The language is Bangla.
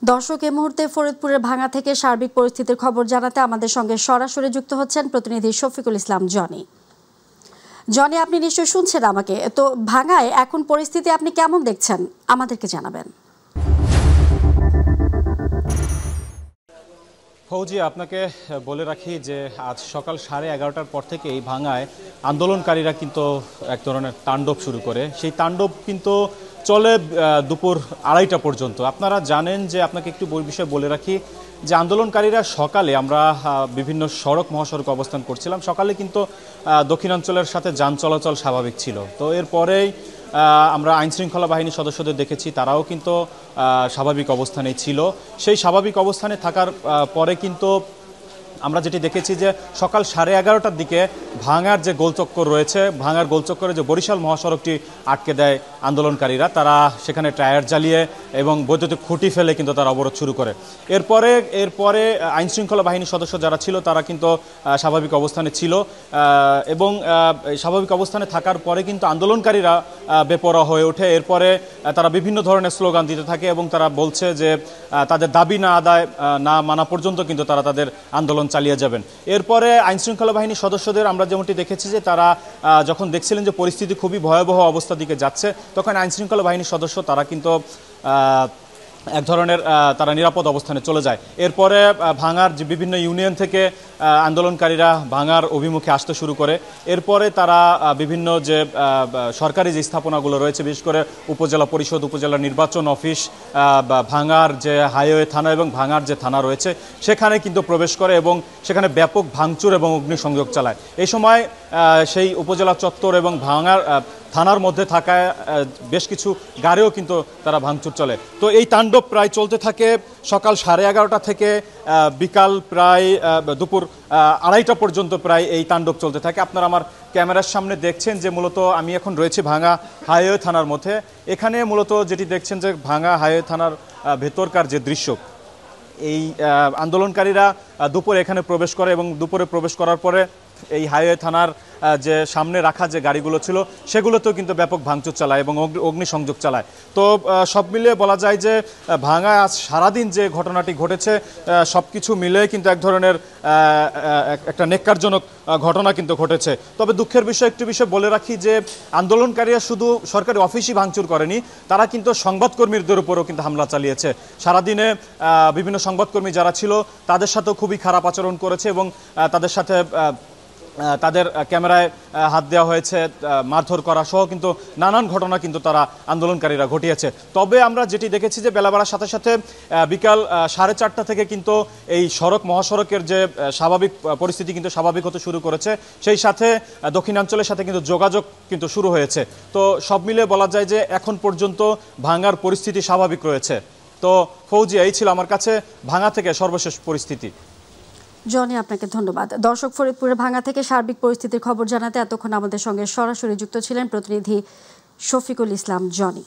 দর্শক এই মুহূর্তে ফরিদপুরের ভাঙা থেকে সার্বিক পরিস্থিতির খবর জানাতে আমাদের সঙ্গে সরাসরি যুক্ত হচ্ছেন প্রতিনিধি শফিকুল ইসলাম জনি। জনি, আপনি নিশ্চয়ই শুনছেন আমাকে। তো ভাঙায় এখন পরিস্থিতি আপনি কেমন দেখছেন আমাদেরকে জানাবেন। ফৌজি, আপনাকে বলে রাখি যে আজ সকাল 11:30টার পর থেকে এই ভাঙায় আন্দোলনকারীরা কিন্তু এক ধরনের তাণ্ডব শুরু করে। সেই তাণ্ডব কিন্তু চলে দুপুর 2:30টা পর্যন্ত। আপনারা জানেন যে, আপনাকে একটু বিষয় বলে রাখি যে আন্দোলনকারীরা সকালে আমরা বিভিন্ন সড়ক মহাসড়ক অবস্থান করছিলাম। সকালে কিন্তু দক্ষিণাঞ্চলের সাথে যান চলাচল স্বাভাবিক ছিল। তো এরপরেই আমরা আইনশৃঙ্খলা বাহিনীর সদস্যদের দেখেছি, তারাও কিন্তু স্বাভাবিক অবস্থানে ছিল। সেই স্বাভাবিক অবস্থানে থাকার পরে কিন্তু আমরা যেটি দেখেছি যে সকাল 11:30টার দিকে ভাঙার যে গোলচক্কর রয়েছে, ভাঙার গোলচক্করে যে বরিশাল মহাসড়কটি আটকে দেয় আন্দোলনকারীরা, তারা সেখানে টায়ার জ্বালিয়ে এবং বৈদ্যুতিক খুঁটি ফেলে কিন্তু তারা অবরোধ শুরু করে। এরপরে আইনশৃঙ্খলা বাহিনীর সদস্য যারা ছিল তারা কিন্তু স্বাভাবিক অবস্থানে ছিল এবং স্বাভাবিক অবস্থানে থাকার পরে কিন্তু আন্দোলনকারীরা বেপরোয়া হয়ে ওঠে। এরপরে তারা বিভিন্ন ধরনের স্লোগান দিতে থাকে এবং তারা বলছে যে তাদের দাবি না মানা পর্যন্ত কিন্তু তারা তাদের আন্দোলন চালিয়ে যাবেন। এরপরে আইনশৃঙ্খলা বাহিনীর সদস্যদের আমরা যেমনটি দেখেছি যে তারা যখন দেখছিলেন যে পরিস্থিতি খুবই ভয়াবহ অবস্থার দিকে যাচ্ছে, তখন আইনশৃঙ্খলা বাহিনীর সদস্য তারা কিন্তু এক ধরনের তারা নিরাপদ অবস্থানে চলে যায়। এরপরে ভাঙার যে বিভিন্ন ইউনিয়ন থেকে আন্দোলনকারীরা ভাঙার অভিমুখে আসতে শুরু করে। এরপরে তারা বিভিন্ন যে সরকারি যে স্থাপনাগুলো রয়েছে, বিশেষ করে উপজেলা পরিষদ, উপজেলা নির্বাচন অফিস, ভাঙার যে হাইওয়ে থানা এবং ভাঙার যে থানা রয়েছে সেখানে কিন্তু প্রবেশ করে এবং সেখানে ব্যাপক ভাঙচুর এবং অগ্নিসংযোগ চালায়। এই সময় সেই উপজেলা চত্বর এবং ভাঙার থানার মধ্যে থাকা বেশ কিছু গাড়িও কিন্তু তারা ভাঙচুর চলে। তো এই তাণ্ডব প্রায় চলতে থাকে সকাল 11:30টা থেকে বিকাল প্রায় দুপুর 2:30টা পর্যন্ত প্রায় এই তাণ্ডব চলতে থাকে। আপনারা আমার ক্যামেরার সামনে দেখছেন যে মূলত আমি এখন রয়েছি ভাঙা হাইওয়ে থানার মধ্যে। এখানে মূলত যেটি দেখছেন যে ভাঙা হাইওয়ে থানার ভেতরকার যে দৃশ্য, এই আন্দোলনকারীরা দুপুরে এখানে প্রবেশ করে এবং দুপুরে প্রবেশ করার পরে এই হাইওয়ে থানার যে সামনে রাখা যে গাড়িগুলো ছিল সেগুলোতেও কিন্তু ব্যাপক ভাঙচুর চালায় এবং অগ্নিসংযোগ চালায়। তো সব মিলিয়ে বলা যায় যে ভাঙায় আজ সারাদিন যে ঘটনাটি ঘটেছে সব কিছু মিলে কিন্তু এক ধরনের একটা নেক্কারজনক ঘটনা কিন্তু ঘটেছে। তবে দুঃখের বিষয় একটি বিষয় বলে রাখি যে আন্দোলনকারীরা শুধু সরকারি অফিসই ভাঙচুর করেনি, তারা কিন্তু সংবাদকর্মীদের উপরও কিন্তু হামলা চালিয়েছে। সারাদিনে বিভিন্ন সংবাদকর্মী যারা ছিল তাদের সাথেও খুবই খারাপ আচরণ করেছে এবং তাদের সাথে তাদের ক্যামেরায় হাত দেওয়া হয়েছে, মারধর করা সহ কিন্তু নানান ঘটনা কিন্তু তারা আন্দোলনকারীরা ঘটিয়েছে। তবে আমরা যেটি দেখেছি যে বেলা বাড়ার সাথে সাথে বিকাল 4:30টা থেকে কিন্তু এই মহাসড়কের যে স্বাভাবিক পরিস্থিতি কিন্তু স্বাভাবিক হতে শুরু করেছে, সেই সাথে দক্ষিণাঞ্চলের সাথে কিন্তু যোগাযোগ কিন্তু শুরু হয়েছে। তো সব মিলে বলা যায় যে এখন পর্যন্ত ভাঙার পরিস্থিতি স্বাভাবিক রয়েছে। তো ফৌজি, এই ছিল আমার কাছে ভাঙা থেকে সর্বশেষ পরিস্থিতি। জনি, আপনাকে ধন্যবাদ। দর্শক, ফরিদপুরের ভাঙা থেকে সার্বিক পরিস্থিতির খবর জানাতে এতক্ষণ আমাদের সঙ্গে সরাসরি যুক্ত ছিলেন প্রতিনিধি শফিকুল ইসলাম জনি।